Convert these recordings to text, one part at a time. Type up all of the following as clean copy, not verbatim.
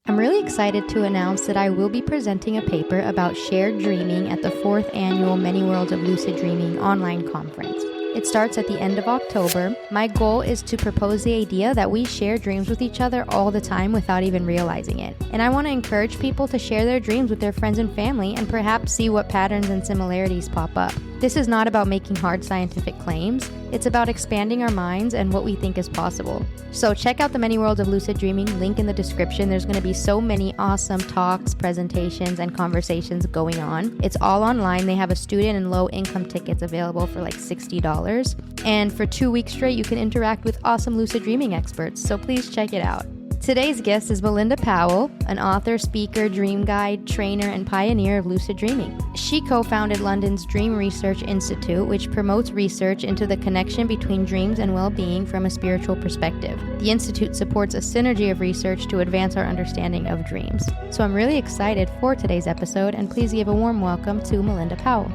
I'm really excited to announce that I will be presenting a paper about shared dreaming at the 4th annual Many Worlds of Lucid Dreaming online conference. It starts at the end of October. My goal is to propose the idea that we share dreams with each other all the time without even realizing it. And I want to encourage people to share their dreams with their friends and family and perhaps see what patterns and similarities pop up. This is not about making hard scientific claims. It's about expanding our minds and what we think is possible. So check out the Many Worlds of Lucid Dreaming link in the description. There's going to be so many awesome talks, presentations, and conversations going on. It's all online. They have a student and low income tickets available for like $60. And for 2 weeks straight, you can interact with awesome lucid dreaming experts. So please check it out. Today's guest is Melinda Powell, an author, speaker, dream guide, trainer, and pioneer of lucid dreaming. She co-founded London's Dream Research Institute, which promotes research into the connection between dreams and well-being from a spiritual perspective. The institute supports a synergy of research to advance our understanding of dreams. So I'm really excited for today's episode, and please give a warm welcome to Melinda Powell.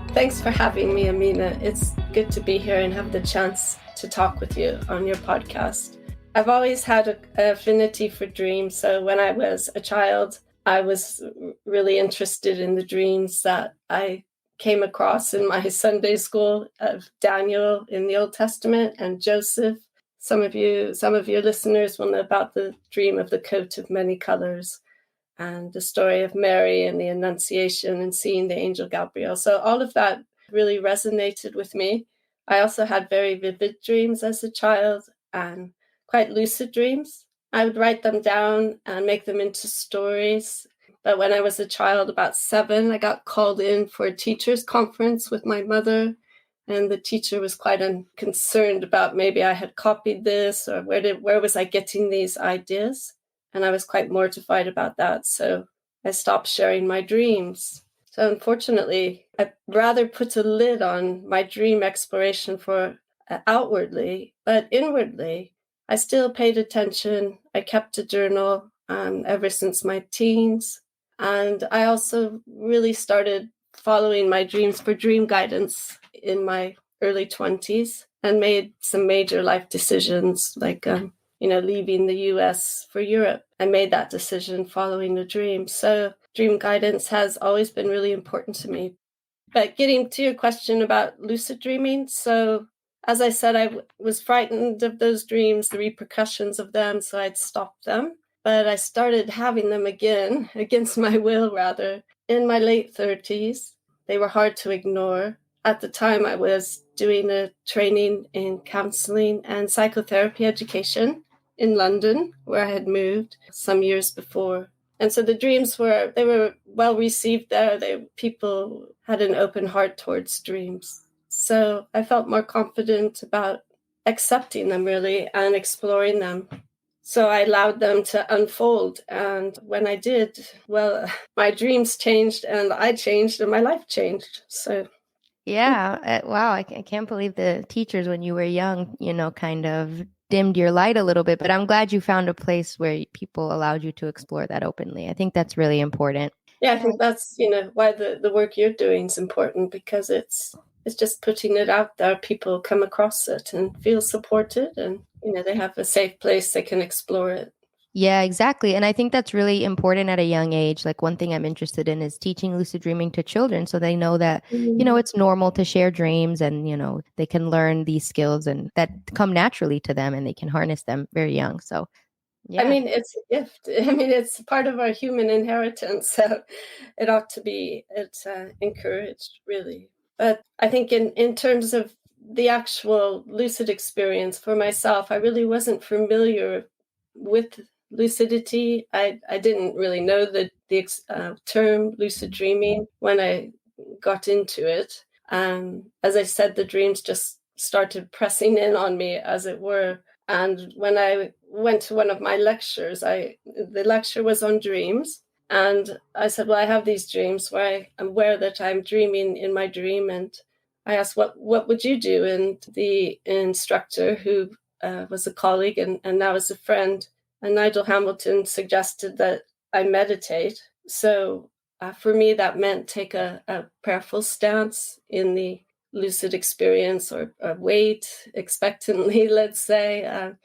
Thanks for having me, Amina. It's good to be here and have the chance to talk with you on your podcast. I've always had an affinity for dreams. So when I was a child, I was really interested in the dreams that I came across in my Sunday school of Daniel in the Old Testament and Joseph. Some of your listeners will know about the dream of the coat of many colors and the story of Mary and the Annunciation and seeing the angel Gabriel. So all of that really resonated with me. I also had very vivid dreams as a child and quite lucid dreams. I would write them down and make them into stories. But when I was a child, about 7, I got called in for a teacher's conference with my mother. And the teacher was quite concerned about maybe I had copied this or where was I getting these ideas. And I was quite mortified about that. So I stopped sharing my dreams. So unfortunately, I'd rather put a lid on my dream exploration for outwardly, but inwardly, I still paid attention. I kept a journal ever since my teens. And I also really started following my dreams for dream guidance in my early 20s and made some major life decisions like, leaving the US for Europe. I made that decision following the dream. So dream guidance has always been really important to me. But getting to your question about lucid dreaming, so as I said, I was frightened of those dreams, the repercussions of them, so I'd stopped them. But I started having them again, against my will rather, in my late 30s. They were hard to ignore. At the time, I was doing a training in counseling and psychotherapy education in London, where I had moved some years before. And so the dreams were well received there. People had an open heart towards dreams. So I felt more confident about accepting them really and exploring them. So I allowed them to unfold. And when I did, well, my dreams changed and I changed and my life changed. So yeah, wow, I can't believe the teachers when you were young, kind of dimmed your light a little bit, but I'm glad you found a place where people allowed you to explore that openly. I think that's really important. Yeah, I think that's, why the work you're doing is important, because it's just putting it out there. People come across it and feel supported and, they have a safe place they can explore it. Yeah, exactly. And I think that's really important at a young age. Like one thing I'm interested in is teaching lucid dreaming to children so they know that, it's normal to share dreams and, they can learn these skills and that come naturally to them and they can harness them very young. So, yeah. I mean, it's a gift. It's part of our human inheritance. So it ought to be encouraged, really. But I think in terms of the actual lucid experience for myself, I really wasn't familiar with lucidity. I didn't really know the term lucid dreaming when I got into it. As I said, the dreams just started pressing in on me, as it were. And when I went to one of my lectures, the lecture was on dreams. And I said, well, I have these dreams where I'm aware that I'm dreaming in my dream. And I asked, what would you do? And the instructor, who was a colleague and now is a friend, Nigel Hamilton, suggested that I meditate. So for me, that meant take a prayerful stance in the lucid experience, or wait expectantly, let's say,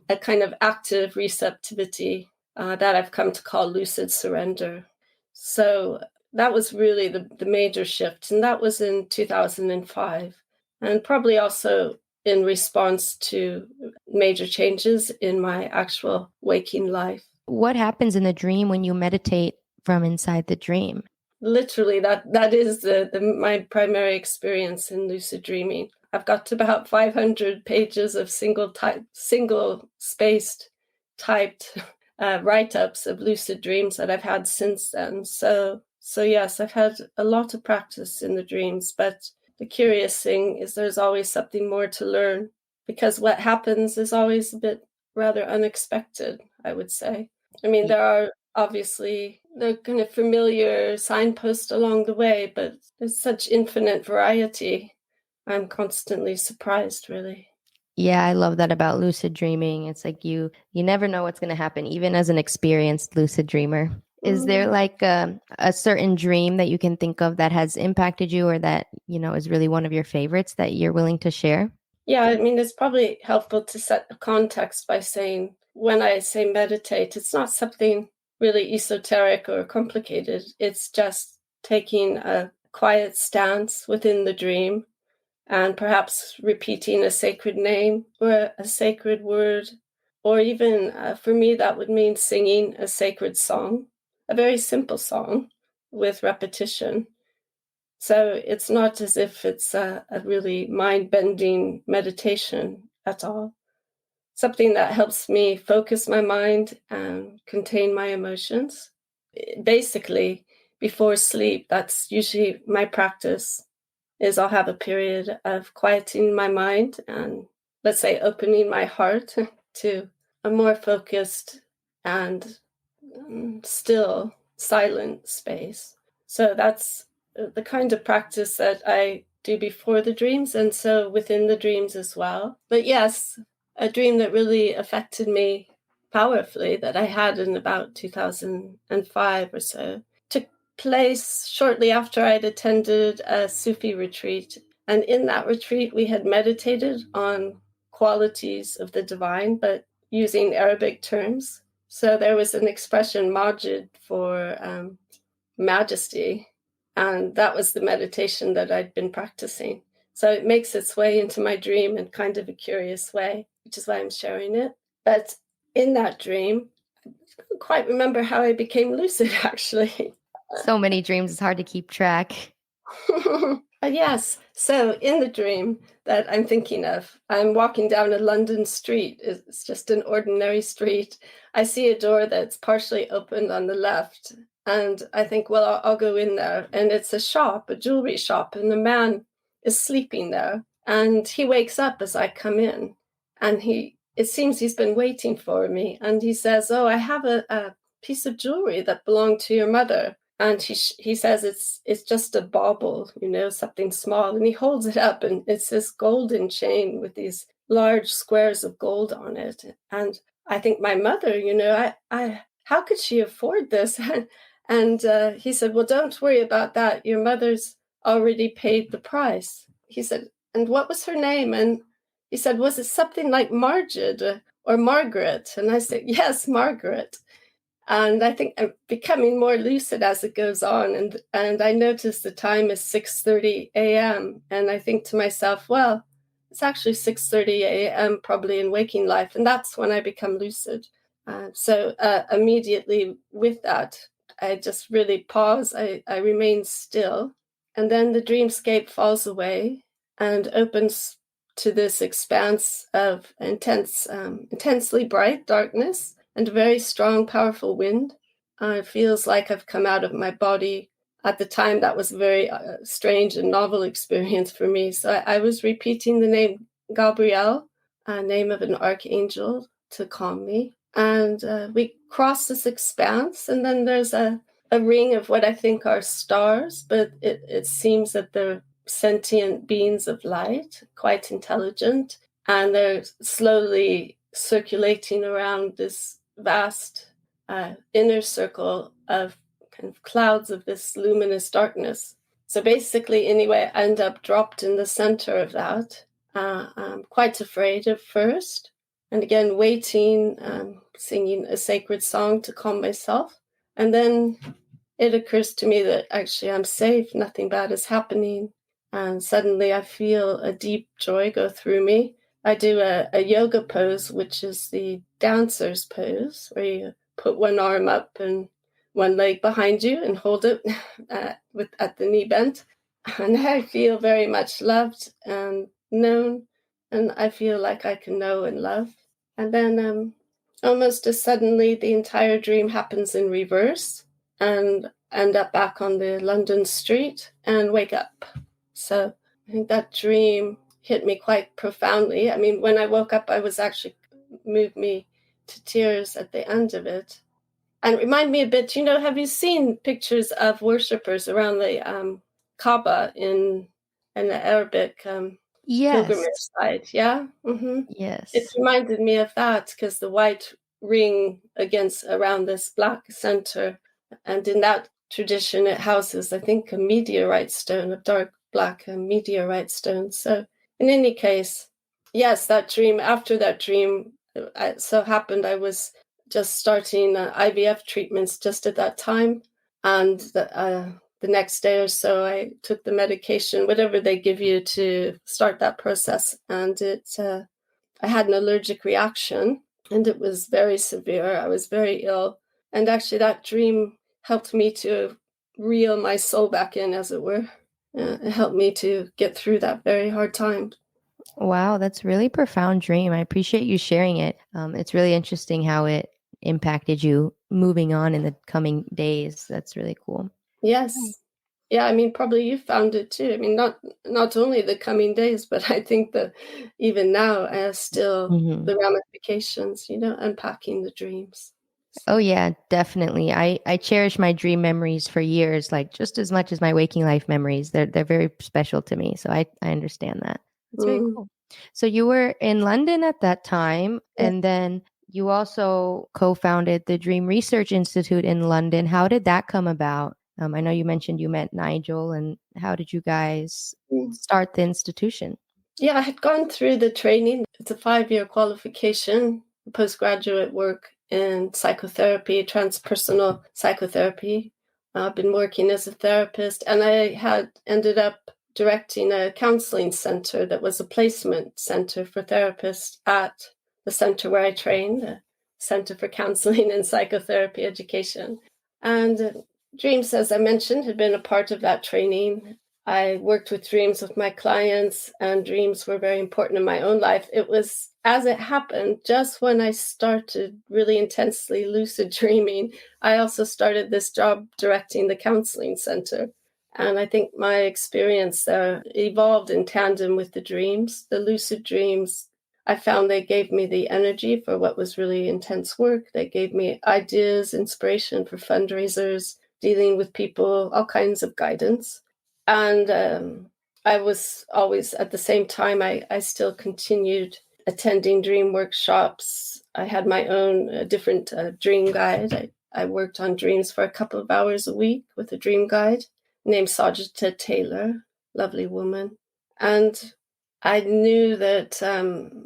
a kind of active receptivity that I've come to call lucid surrender. So that was really the major shift. And that was in 2005. And probably also in response to major changes in my actual waking life. What happens in the dream when you meditate from inside the dream? Literally, that is my primary experience in lucid dreaming. I've got to about 500 pages of single spaced typed write-ups of lucid dreams that I've had since then. So yes, I've had a lot of practice in the dreams, but the curious thing is there's always something more to learn, because what happens is always a bit rather unexpected, I would say. I mean, there are obviously the kind of familiar signposts along the way, but there's such infinite variety. I'm constantly surprised, really. Yeah, I love that about lucid dreaming. It's like you never know what's going to happen, even as an experienced lucid dreamer. Is there like a certain dream that you can think of that has impacted you, or that, is really one of your favorites that you're willing to share? Yeah, I mean, it's probably helpful to set the context by saying, when I say meditate, it's not something really esoteric or complicated. It's just taking a quiet stance within the dream and perhaps repeating a sacred name or a sacred word, or even for me, that would mean singing a sacred song, a very simple song with repetition. So it's not as if it's a really mind-bending meditation at all. Something that helps me focus my mind and contain my emotions. Basically, before sleep, that's usually my practice, is I'll have a period of quieting my mind and, let's say, opening my heart to a more focused and still, silent space. So that's the kind of practice that I do before the dreams, and so within the dreams as well. But yes, a dream that really affected me powerfully that I had in about 2005 or so took place shortly after I'd attended a Sufi retreat. And in that retreat, we had meditated on qualities of the divine, but using Arabic terms. So there was an expression, Majid, for majesty. And that was the meditation that I'd been practicing. So it makes its way into my dream in kind of a curious way, which is why I'm sharing it. But in that dream, I don't quite remember how I became lucid, actually. So many dreams, it's hard to keep track. Yes. So in the dream that I'm thinking of, I'm walking down a London street. It's just an ordinary street. I see a door that's partially opened on the left. And I think, well, I'll go in there. And it's a shop, a jewelry shop. And the man is sleeping there. And he wakes up as I come in. And it seems he's been waiting for me. And he says, oh, I have a piece of jewelry that belonged to your mother. And he says it's just a bauble, something small. And he holds it up, and it's this golden chain with these large squares of gold on it. And I think, my mother, I how could she afford this? And he said, well, don't worry about that. Your mother's already paid the price. He said, and what was her name? And he said, was it something like Margid or Margaret? And I said, yes, Margaret. And I think I'm becoming more lucid as it goes on. And I notice the time is 6:30 a.m. And I think to myself, well, it's actually 6:30 a.m. probably in waking life. And that's when I become lucid. So immediately with that, I just really pause. I remain still. And then the dreamscape falls away and opens to this expanse of intensely bright darkness and a very strong, powerful wind. It feels like I've come out of my body. At the time, that was a very strange and novel experience for me. So I was repeating the name Gabriel, a name of an archangel, to calm me. And we cross this expanse, and then there's a ring of what I think are stars, but it seems that they're sentient beings of light, quite intelligent, and they're slowly circulating around this vast inner circle of kind of clouds of this luminous darkness. So basically, anyway, I end up dropped in the center of that. I'm quite afraid at first. And again, waiting, singing a sacred song to calm myself. And then it occurs to me that actually I'm safe, nothing bad is happening. And suddenly I feel a deep joy go through me. I do a yoga pose, which is the dancer's pose, where you put one arm up and one leg behind you and hold it at the knee bend. And I feel very much loved and known, and I feel like I can know and love. And then almost as suddenly, the entire dream happens in reverse and end up back on the London street and wake up. So I think that dream hit me quite profoundly. I mean, when I woke up, I was actually moved me to tears at the end of it. And remind me a bit, have you seen pictures of worshippers around the Kaaba in the Arabic pilgrimage Yes. site? Yeah. Mm-hmm. It Yes. reminded me of that because the white ring around this black center, and in that tradition, it houses, I think, a meteorite stone, a dark black meteorite stone. So, in any case, yes, that dream. After that dream, it so happened I was just starting IVF treatments just at that time, and the next day or so, I took the medication, whatever they give you to start that process, and I had an allergic reaction, and it was very severe. I was very ill, and actually, that dream helped me to reel my soul back in, as it were. It helped me to get through that very hard time. Wow, that's really profound dream. I appreciate you sharing it. It's really interesting how it impacted you moving on in the coming days. That's really cool. Yes. Yeah, I mean, probably you found it too. I mean, not only the coming days, but I think that even now, still Hmm. the ramifications, unpacking the dreams. Oh So, yeah, definitely. I cherish my dream memories for years, like just as much as my waking life memories. They're very special to me. So I understand that. It's very mm, cool. So you were in London at that time, yeah. and then you also co-founded the Dream Research Institute in London. How did that come about? I know you mentioned you met Nigel, and how did you guys Mm. start the institution? Yeah, I had gone through the training. It's a 5-year qualification, postgraduate work in psychotherapy, transpersonal psychotherapy. I've been working as a therapist, and I had ended up directing a counseling center that was a placement center for therapists at the center where I trained, the Center for Counseling and Psychotherapy Education. And Dreams, as I mentioned, had been a part of that training. I worked with dreams with my clients, and dreams were very important in my own life. It was, as it happened, just when I started really intensely lucid dreaming, I also started this job directing the counseling center. And I think my experience there evolved in tandem with the dreams, the lucid dreams. I found they gave me the energy for what was really intense work. They gave me ideas, inspiration for fundraisers, dealing with people, all kinds of guidance. And I was always, at the same time, I still continued attending dream workshops. I had my own different dream guide. I worked on dreams for a couple of hours a week with a dream guide named Sajita Taylor, lovely woman. And I knew that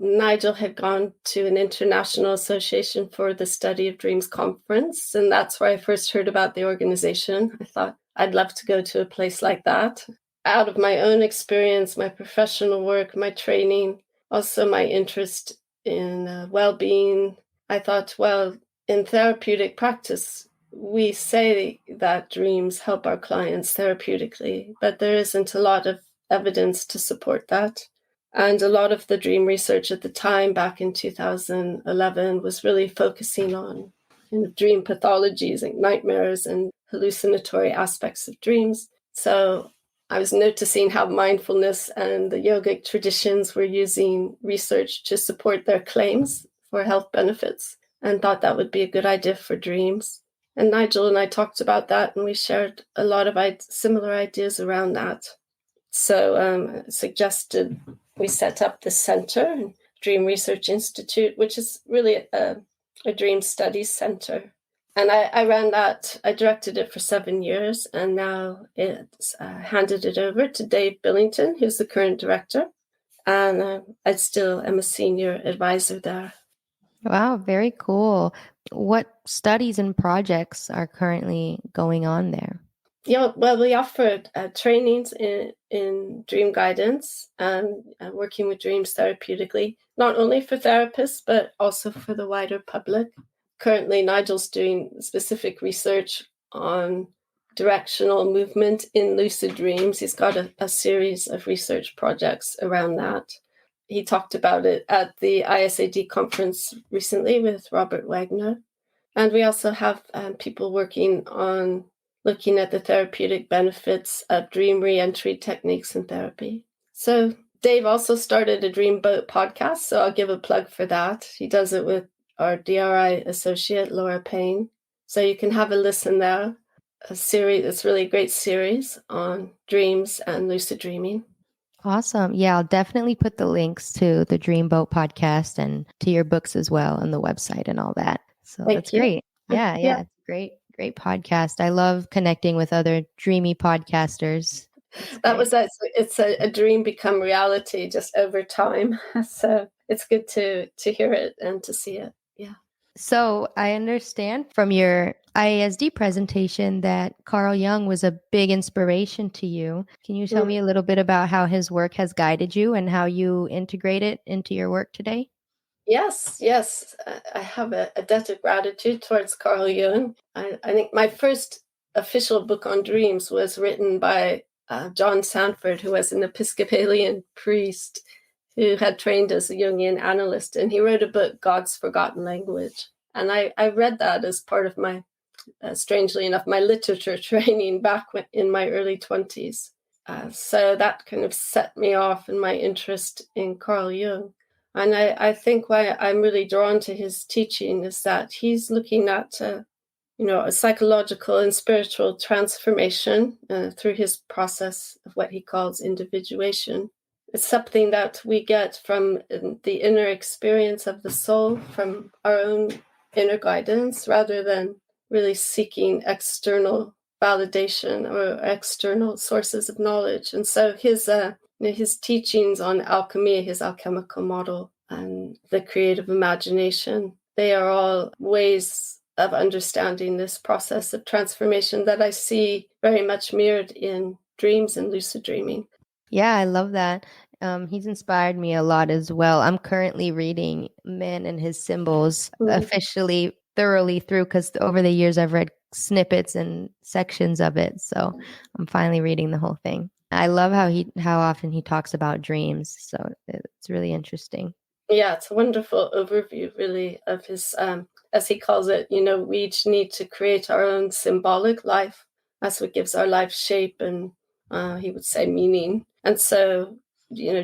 Nigel had gone to an International Association for the Study of Dreams conference, and that's where I first heard about the organization. I thought I'd love to go to a place like that. Out of my own experience, my professional work, my training, also my interest in well-being, I thought, well, in therapeutic practice, we say that dreams help our clients therapeutically, but there isn't a lot of evidence to support that. And a lot of the dream research at the time, back in 2011, was really focusing on dream pathologies like nightmares and hallucinatory aspects of dreams. So I was noticing how mindfulness and the yogic traditions were using research to support their claims for health benefits, and thought that would be a good idea for dreams. And Nigel and I talked about that, and we shared a lot of similar ideas around that. So suggested we set up the center, Dream Research Institute, which is really a dream studies center. And I ran that, I directed it for 7 years, and now it's handed it over to Dave Billington, who's the current director. And I still am a senior advisor there. Wow, very cool. What studies and projects are currently going on there? Yeah, well, we offered trainings in dream guidance and working with dreams therapeutically, not only for therapists, but also for the wider public. Currently, Nigel's doing specific research on directional movement in lucid dreams. He's got a series of research projects around that. He talked about it at the ISAD conference recently with Robert Wagner. And we also have people working on looking at the therapeutic benefits of dream reentry techniques in therapy. So Dave also started a Dreamboat podcast, so I'll give a plug for that. He does it with our DRI associate, Laura Payne. So you can have a listen there. It's really a great series on dreams and lucid dreaming. Awesome. Yeah, I'll definitely put the links to the Dreamboat podcast and to your books as well on the website and all that. So Thank that's you. great. Yeah, it's great podcast. I love connecting with other dreamy podcasters. It's a dream become reality just over time. So it's good to hear it and to see it. Yeah. So I understand from your IASD presentation that Carl Jung was a big inspiration to you. Can you tell me a little bit about how his work has guided you and how you integrate it into your work today? Yes. I have a debt of gratitude towards Carl Jung. I think my first official book on dreams was written by John Sanford, who was an Episcopalian priest who had trained as a Jungian analyst. And he wrote a book, God's Forgotten Language. And I read that as part of my, strangely enough, my literature training back in my early 20s. So that kind of set me off in my interest in Carl Jung. And I think why I'm really drawn to his teaching is that he's looking at, a psychological and spiritual transformation through his process of what he calls individuation. It's something that we get from the inner experience of the soul, from our own inner guidance, rather than really seeking external validation or external sources of knowledge. And so his teachings on alchemy, his alchemical model, and the creative imagination, they are all ways of understanding this process of transformation that I see very much mirrored in dreams and lucid dreaming. Yeah, I love that. He's inspired me a lot as well. I'm currently reading Man and His Symbols officially thoroughly through because over the years I've read snippets and sections of it. So I'm finally reading the whole thing. I love how often he talks about dreams. So it's really interesting. Yeah, it's a wonderful overview, really, of his, as he calls it, we each need to create our own symbolic life. That's what gives our life shape and, he would say, meaning. And so,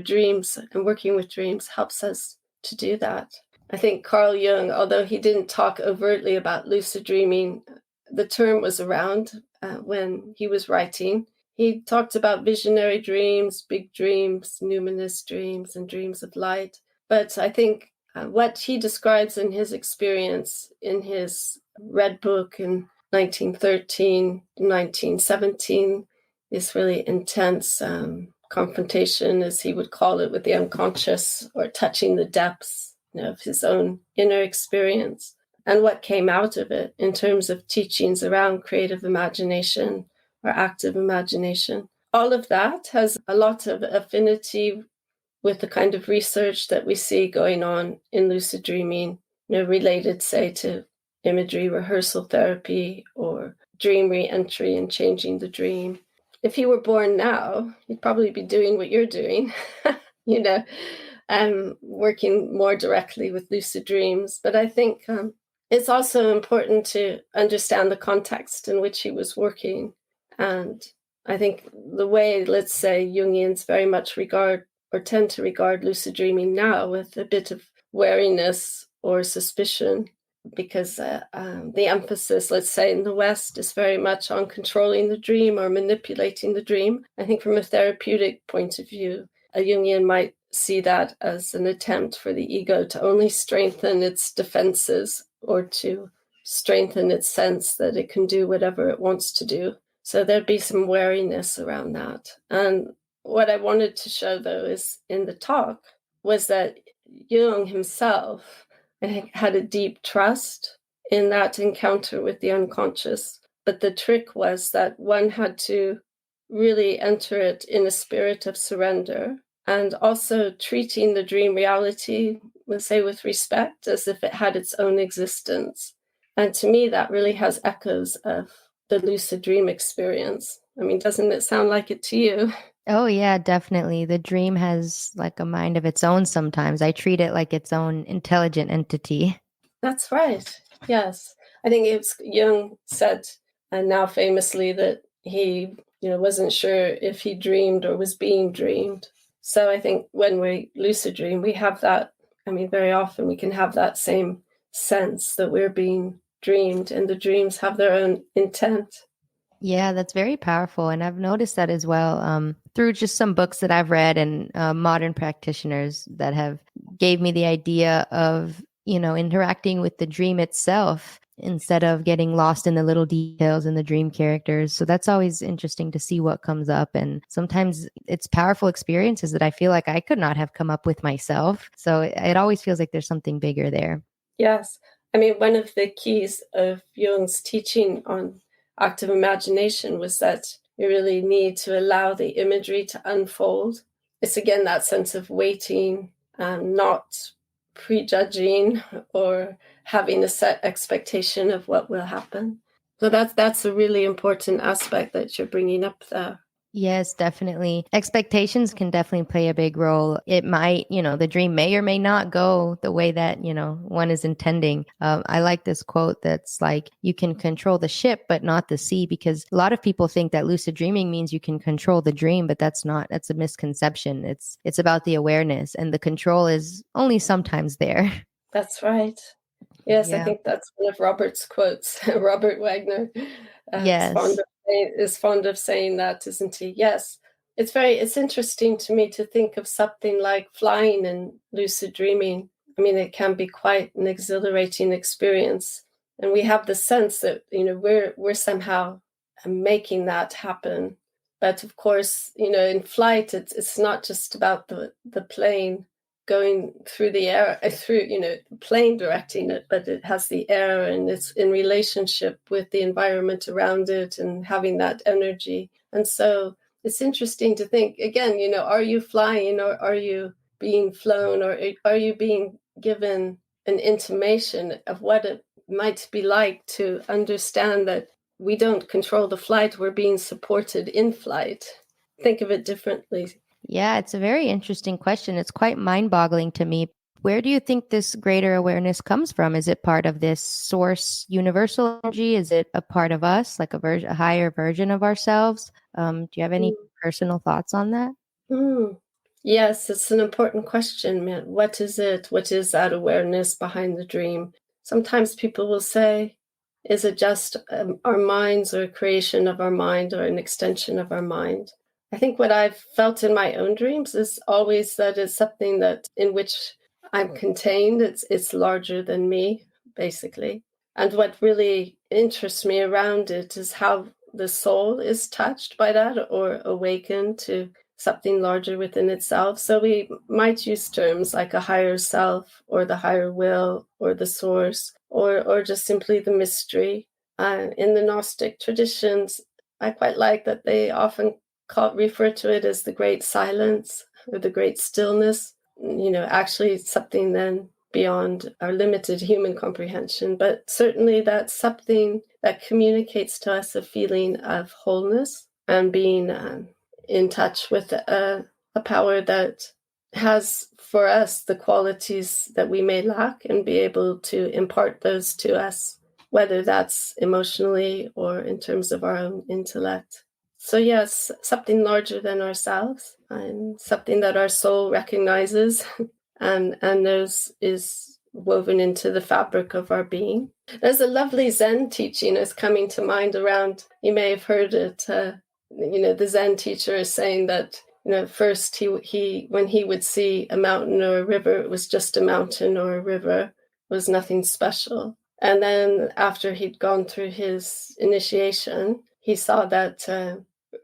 dreams and working with dreams helps us to do that. I think Carl Jung, although he didn't talk overtly about lucid dreaming, the term was around when he was writing. He talked about visionary dreams, big dreams, numinous dreams, and dreams of light. But I think what he describes in his experience in his Red Book in 1913, 1917 is really intense confrontation, as he would call it, with the unconscious, or touching the depths of his own inner experience, and what came out of it in terms of teachings around creative imagination or active imagination. All of that has a lot of affinity with the kind of research that we see going on in lucid dreaming, related, say, to imagery rehearsal therapy or dream re-entry and changing the dream. If you were born now, you'd probably be doing what you're doing, working more directly with lucid dreams. But I think it's also important to understand the context in which he was working. And I think the way, let's say, Jungians very much regard or tend to regard lucid dreaming now with a bit of wariness or suspicion, because the emphasis, let's say, in the West is very much on controlling the dream or manipulating the dream. I think from a therapeutic point of view, a Jungian might see that as an attempt for the ego to only strengthen its defenses or to strengthen its sense that it can do whatever it wants to do. So there'd be some wariness around that. And what I wanted to show, though, is in the talk was that Jung himself and had a deep trust in that encounter with the unconscious. But the trick was that one had to really enter it in a spirit of surrender, and also treating the dream reality, let's say, with respect, as if it had its own existence. And to me, that really has echoes of the lucid dream experience. I mean, doesn't it sound like it to you? Oh, yeah, definitely. The dream has like a mind of its own sometimes. I treat it like its own intelligent entity. That's right. Yes. I think it's Jung said, and now famously, that he, wasn't sure if he dreamed or was being dreamed. So I think when we lucid dream, we have that. I mean, very often we can have that same sense that we're being dreamed, and the dreams have their own intent. Yeah, that's very powerful. And I've noticed that as well through just some books that I've read and modern practitioners that have gave me the idea of, interacting with the dream itself instead of getting lost in the little details and the dream characters. So that's always interesting to see what comes up. And sometimes it's powerful experiences that I feel like I could not have come up with myself. So it always feels like there's something bigger there. Yes. I mean, one of the keys of Jung's teaching on active imagination was that you really need to allow the imagery to unfold. It's again that sense of waiting and not prejudging or having a set expectation of what will happen. So that's a really important aspect that you're bringing up there. Yes, definitely. Expectations can definitely play a big role. It might, the dream may or may not go the way that, one is intending. I like this quote that's like, you can control the ship, but not the sea, because a lot of people think that lucid dreaming means you can control the dream, but that's a misconception. It's about the awareness, and the control is only sometimes there. That's right. Yes, I Yeah. think that's one of Robert's quotes. Robert Wagner Yes. is fond of saying that, isn't he? Yes, it's interesting to me to think of something like flying and lucid dreaming. I mean, it can be quite an exhilarating experience, and we have the sense that we're somehow making that happen. But of course, in flight, it's not just about the plane going through the air, through the plane directing it, but it has the air, and it's in relationship with the environment around it and having that energy. And so it's interesting to think again, are you flying, or are you being flown, or are you being given an intimation of what it might be like to understand that we don't control the flight, we're being supported in flight? Think of it differently. Yeah, it's a very interesting question. It's quite mind boggling to me. Where do you think this greater awareness comes from? Is it part of this source universal energy? Is it a part of us, like a higher version of ourselves? Do you have any personal thoughts on that? Mm. Yes, it's an important question, man. What is it? What is that awareness behind the dream? Sometimes people will say, is it just our minds, or a creation of our mind, or an extension of our mind? I think what I've felt in my own dreams is always that it's something that in which I'm contained. It's larger than me, basically. And what really interests me around it is how the soul is touched by that, or awakened to something larger within itself. So we might use terms like a higher self, or the higher will, or the source, or just simply the mystery. In the Gnostic traditions, I quite like that they often refer to it as the great silence, or the great stillness. Actually something then beyond our limited human comprehension, but certainly that's something that communicates to us a feeling of wholeness and being in touch with a power that has for us the qualities that we may lack, and be able to impart those to us, whether that's emotionally or in terms of our own intellect. So yes, something larger than ourselves, and something that our soul recognizes and is woven into the fabric of our being. There's a lovely Zen teaching is coming to mind around, you may have heard it, the Zen teacher is saying that, first he when he would see a mountain or a river, it was just a mountain or a river, it was nothing special. And then after he'd gone through his initiation, he saw that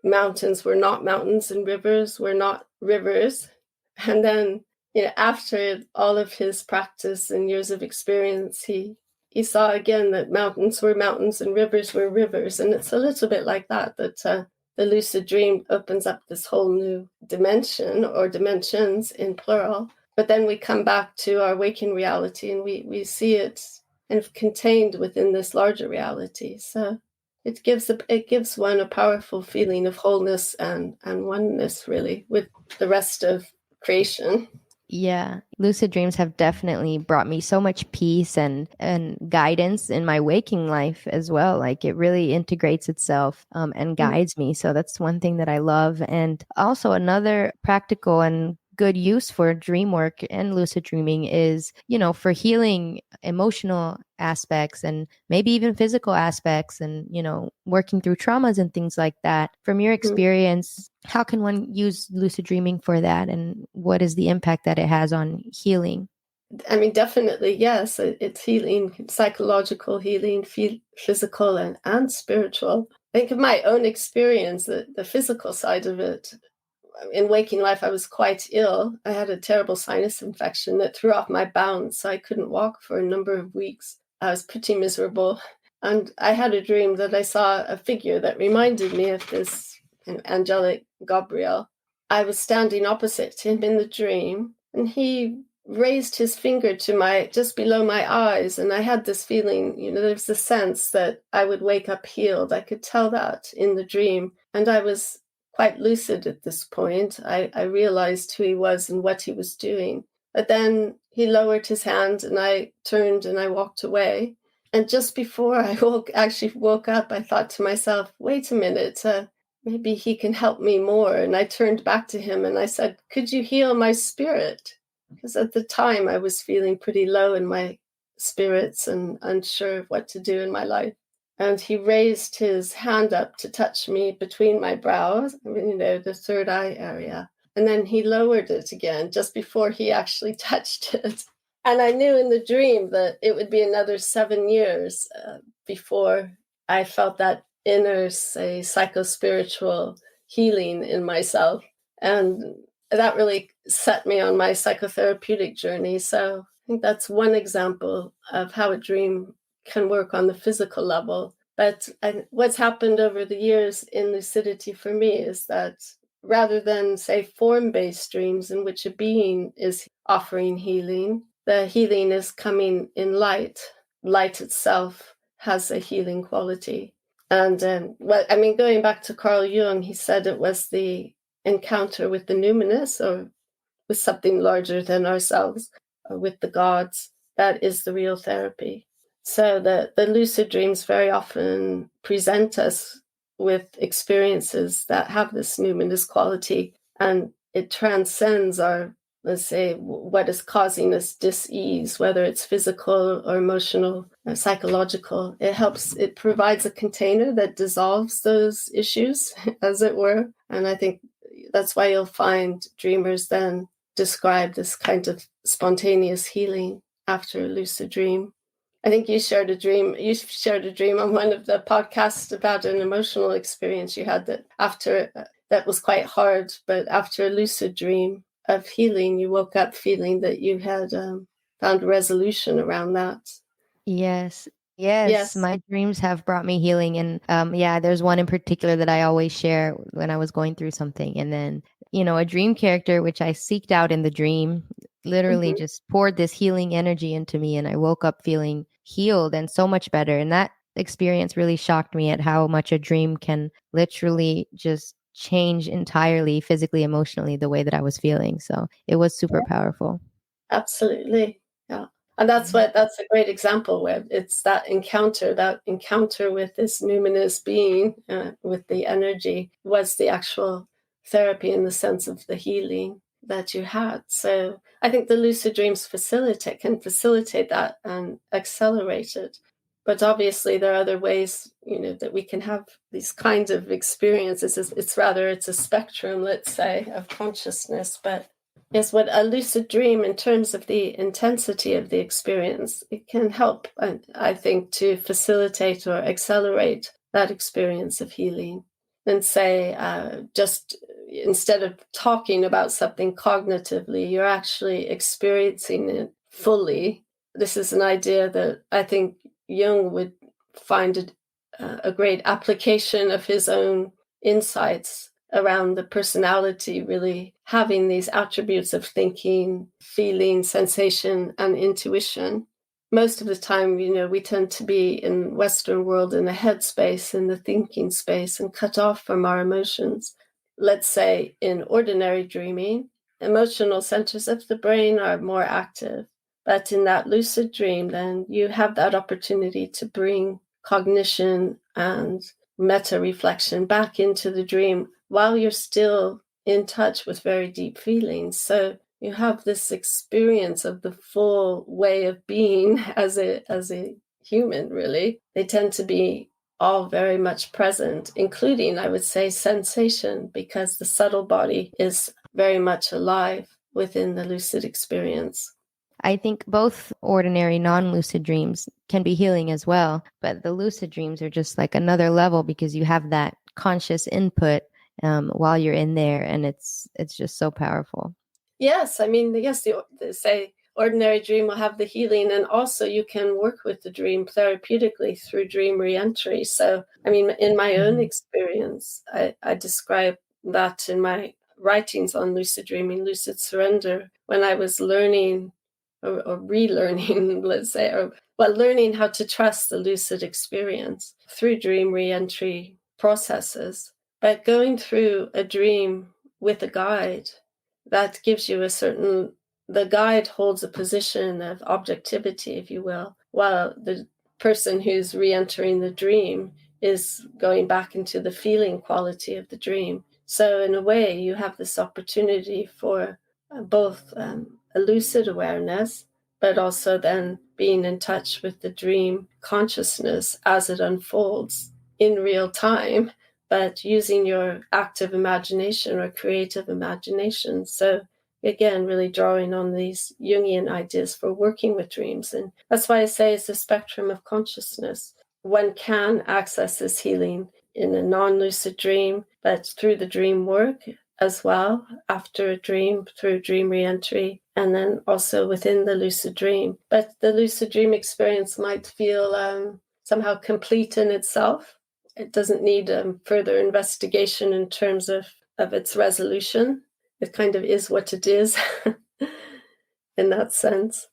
mountains were not mountains and rivers were not rivers. And then after all of his practice and years of experience, he saw again that mountains were mountains and rivers were rivers. And it's a little bit like that the lucid dream opens up this whole new dimension, or dimensions in plural. But then we come back to our waking reality, and we see it kind of contained within this larger reality. So it gives one a powerful feeling of wholeness and oneness, really, with the rest of creation. Yeah, lucid dreams have definitely brought me so much peace and guidance in my waking life as well. Like it really integrates itself and guides me. So that's one thing that I love. And also another practical and good use for dream work and lucid dreaming is, for healing emotional aspects and maybe even physical aspects and, working through traumas and things like that. From your experience, how can one use lucid dreaming for that? And what is the impact that it has on healing? I mean, definitely, yes. It's healing, psychological healing, physical and spiritual. I think of my own experience, the physical side of it. In waking life, I was quite ill. I had a terrible sinus infection that threw off my bounds, so I couldn't walk for a number of weeks. I was pretty miserable. And I had a dream that I saw a figure that reminded me of this angelic Gabriel. I was standing opposite him in the dream, and he raised his finger to just below my eyes. And I had this feeling, there's a sense that I would wake up healed. I could tell that in the dream. And I was quite lucid at this point. I realized who he was and what he was doing. But then he lowered his hand, and I turned and I walked away. And just before I woke up, I thought to myself, wait a minute, maybe he can help me more. And I turned back to him and I said, could you heal my spirit? Because at the time I was feeling pretty low in my spirits and unsure of what to do in my life. And he raised his hand up to touch me between my brows, the third eye area. And then he lowered it again just before he actually touched it. And I knew in the dream that it would be another 7 years before I felt that inner, say, psychospiritual healing in myself. And that really set me on my psychotherapeutic journey. So I think that's one example of how a dream can work on the physical level. But what's happened over the years in lucidity for me is that rather than, say, form-based dreams in which a being is offering healing, the healing is coming in light. Light itself has a healing quality. And going back to Carl Jung, he said it was the encounter with the numinous, or with something larger than ourselves, or with the gods, that is the real therapy. So the lucid dreams very often present us with experiences that have this numinous quality, and it transcends our, let's say, what is causing us dis-ease, whether it's physical or emotional or psychological. It provides a container that dissolves those issues, as it were. And I think that's why you'll find dreamers then describe this kind of spontaneous healing after a lucid dream. I think you shared a dream on one of the podcasts about an emotional experience you had that was quite hard, but after a lucid dream of healing, you woke up feeling that you had found resolution around that. Yes, my dreams have brought me healing. And there's one in particular that I always share when I was going through something. And then, a dream character, which I seeked out in the dream, literally just poured this healing energy into me. And I woke up feeling healed and so much better. And that experience really shocked me at how much a dream can literally just change entirely, physically, emotionally, the way that I was feeling. So it was super powerful. Absolutely. Yeah. And that's a great example where it's that encounter with this numinous being, with the energy, was the actual therapy in the sense of the healing that you had. So I think the lucid dreams can facilitate that and accelerate it. But obviously there are other ways, that we can have these kinds of experiences. It's a spectrum, let's say, of consciousness. But yes, what a lucid dream, in terms of the intensity of the experience, it can help, I think, to facilitate or accelerate that experience of healing than, say, just instead of talking about something cognitively, you're actually experiencing it fully. This is an idea that I think Jung would find a great application of his own insights around the personality really having these attributes of thinking, feeling, sensation, and intuition. Most of the time, we tend to be in Western world in the head space, in the thinking space, and cut off from our emotions. Let's say in ordinary dreaming, emotional centers of the brain are more active. But in that lucid dream, then you have that opportunity to bring cognition and meta reflection back into the dream while you're still in touch with very deep feelings. So you have this experience of the full way of being as a human, really. They tend to be all very much present, including, I would say, sensation, because the subtle body is very much alive within the lucid experience. I think both ordinary non-lucid dreams can be healing as well, but the lucid dreams are just like another level because you have that conscious input while you're in there, and it's just so powerful. Yes, I mean, yes, they say ordinary dream will have the healing, and also you can work with the dream therapeutically through dream reentry. So, I mean, in my own experience, I describe that in my writings on lucid dreaming, lucid surrender, when I was learning or relearning, let's say, learning how to trust the lucid experience through dream reentry processes. But going through a dream with a guide, that gives you the guide holds a position of objectivity, if you will, while the person who's re-entering the dream is going back into the feeling quality of the dream. So in a way, you have this opportunity for both a lucid awareness, but also then being in touch with the dream consciousness as it unfolds in real time, but using your active imagination or creative imagination. So again, really drawing on these Jungian ideas for working with dreams. And that's why I say it's a spectrum of consciousness. One can access this healing in a non-lucid dream, but through the dream work as well, after a dream, through dream reentry, and then also within the lucid dream. But the lucid dream experience might feel somehow complete in itself. It doesn't need further investigation in terms of its resolution. It kind of is what it is in that sense.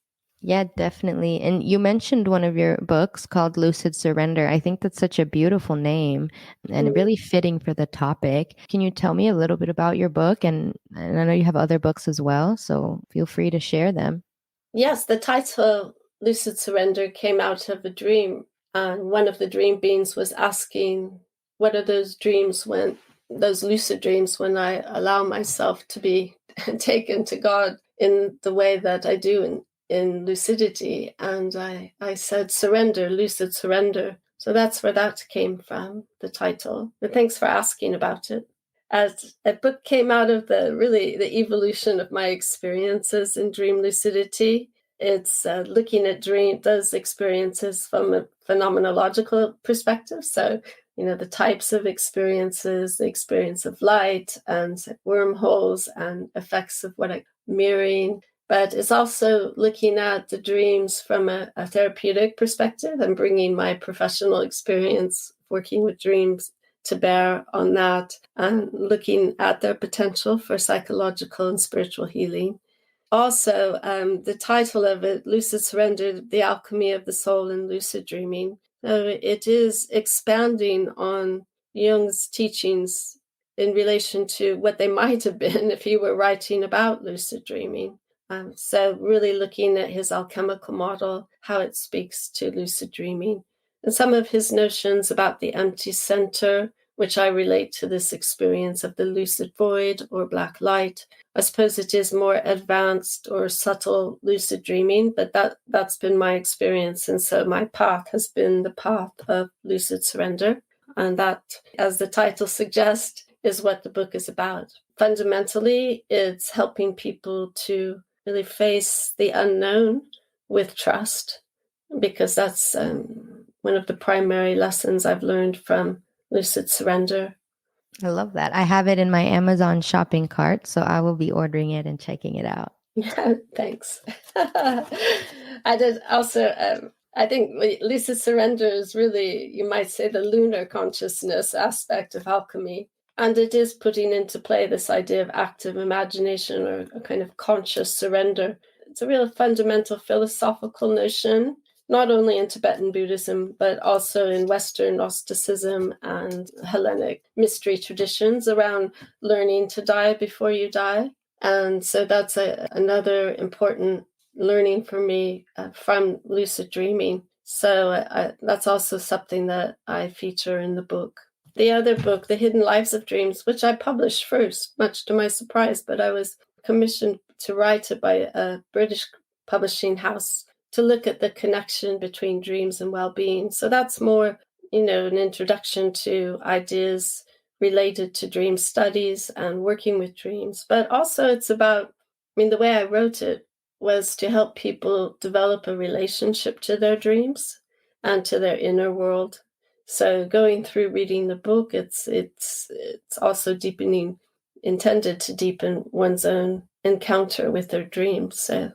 Yeah, definitely. And you mentioned one of your books called Lucid Surrender. I think that's such a beautiful name and really fitting for the topic. Can you tell me a little bit about your book? And I know you have other books as well, so feel free to share them. Yes, the title Lucid Surrender came out of a dream. And one of the dream beings was asking, what are those lucid dreams when I allow myself to be taken to God in the way that I do in lucidity? And I said, surrender, lucid surrender. So that's where that came from, the title. And thanks for asking about it. As a book came out of the evolution of my experiences in dream lucidity. It's looking at those experiences from a phenomenological perspective. So, the types of experiences, the experience of light and wormholes and effects of mirroring. But it's also looking at the dreams from a therapeutic perspective and bringing my professional experience working with dreams to bear on that and looking at their potential for psychological and spiritual healing. Also, the title of it, Lucid Surrender, The Alchemy of the Soul in Lucid Dreaming. So it is expanding on Jung's teachings in relation to what they might have been if he were writing about lucid dreaming. So really looking at his alchemical model, how it speaks to lucid dreaming, and some of his notions about the empty center, which I relate to this experience of the lucid void or black light. I suppose it is more advanced or subtle lucid dreaming, but that's been my experience. And so my path has been the path of lucid surrender. And that, as the title suggests, is what the book is about. Fundamentally, it's helping people to really face the unknown with trust, because that's one of the primary lessons I've learned from lucid surrender. I love that. I have it in my Amazon shopping cart, so I will be ordering it and checking it out. Yeah, thanks. I did also, I think Lucid Surrender is really, you might say, the lunar consciousness aspect of alchemy. And it is putting into play this idea of active imagination or a kind of conscious surrender. It's a real fundamental philosophical notion, not only in Tibetan Buddhism, but also in Western Gnosticism and Hellenic mystery traditions around learning to die before you die. And so that's another important learning for me from lucid dreaming. So that's also something that I feature in the book. The other book, The Hidden Lives of Dreams, which I published first, much to my surprise, but I was commissioned to write it by a British publishing house to look at the connection between dreams and well-being. So that's more, an introduction to ideas related to dream studies and working with dreams. But also it's about, the way I wrote it was to help people develop a relationship to their dreams and to their inner world. So going through reading the book, it's also intended to deepen one's own encounter with their dreams. So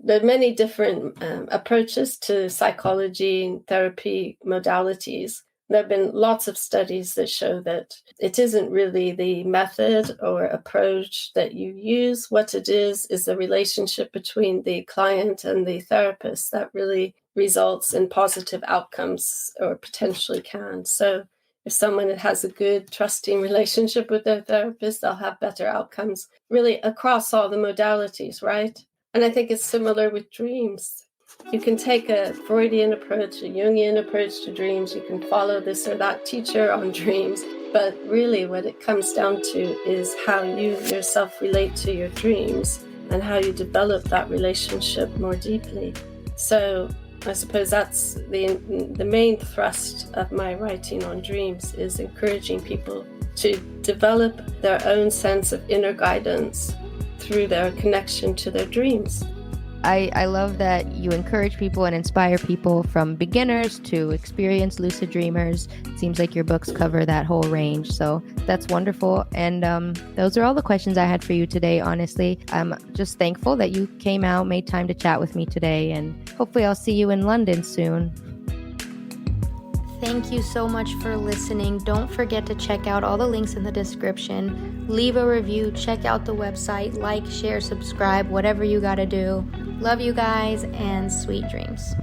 there are many different approaches to psychology and therapy modalities. There have been lots of studies that show that it isn't really the method or approach that you use. What it is the relationship between the client and the therapist that really results in positive outcomes, or potentially can. So if someone has a good, trusting relationship with their therapist, they'll have better outcomes really across all the modalities, right? And I think it's similar with dreams. You can take a Freudian approach, a Jungian approach to dreams. You can follow this or that teacher on dreams. But really what it comes down to is how you yourself relate to your dreams and how you develop that relationship more deeply. So I suppose that's the main thrust of my writing on dreams, is encouraging people to develop their own sense of inner guidance through their connection to their dreams. I love that you encourage people and inspire people from beginners to experienced lucid dreamers. It seems like your books cover that whole range, so that's wonderful. And those are all the questions I had for you today, honestly. I'm just thankful that you came out, made time to chat with me today, and hopefully I'll see you in London soon. Thank you so much for listening. Don't forget to check out all the links in the description. Leave a review, check out the website, like, share, subscribe, whatever you gotta do. Love you guys, and sweet dreams.